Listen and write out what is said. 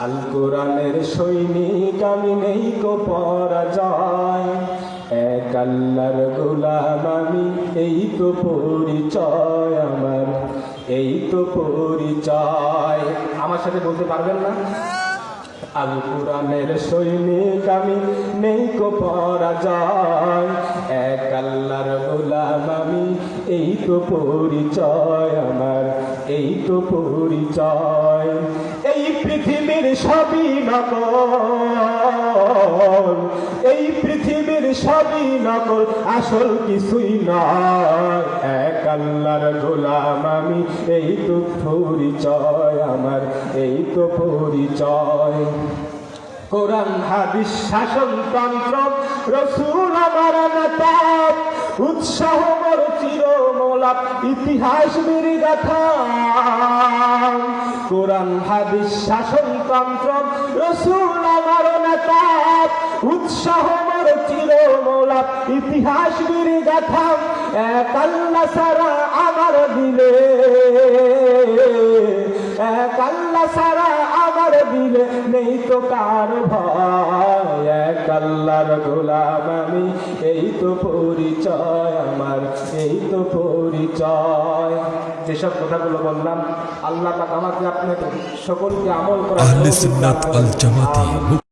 আল কোরআনের সৈনিক আমি, নেই কো পরাজয়। এক আল্লাহর গোলাম আমি, এই তো পরিচয় আমার, এই তো পরিচয়। আমার সাথে বলতে পারবেন না? আল কোরআনের সৈনিক আমি, নেই কো পরাজয়। এক আল্লাহর গোলাম আমি, এই তো পরিচয় আমার, এই তো পরিচয়। এই পৃথিবীর সবই নকল, এই পৃথিবীর সবই নকল, আসল কিছুই নয়। এক আল্লাহর গোলাম আমি, এই তো পরিচয় আমার, এই তো পরিচয়। কোরআন হাদিস শাসনতন্ত্র রসুল আমার নেতা, উৎসাহ মোর চিরমোলাপ ইতিহাস বীরগাথা। কোরআন হাদিস শাসনতন্ত্র রসুল আমার নেতা, উৎসাহ মোর চিরমোলাপ ইতিহাস বীরগাথা। এক আল্লাহ সারা আমার দিলে, এক আল্লাহ সারা আমার দিলে নেই তো কার ভয়। এক আল্লাহর গোলাম আমি, এই তো পরিচয় আমার, এই তো পরিচয়। যেসব কথাগুলো বললাম, আল্লাহ পাক আমাকে আপনাকে সকলকে আমল করার আহলে সুন্নাত আল জামাতে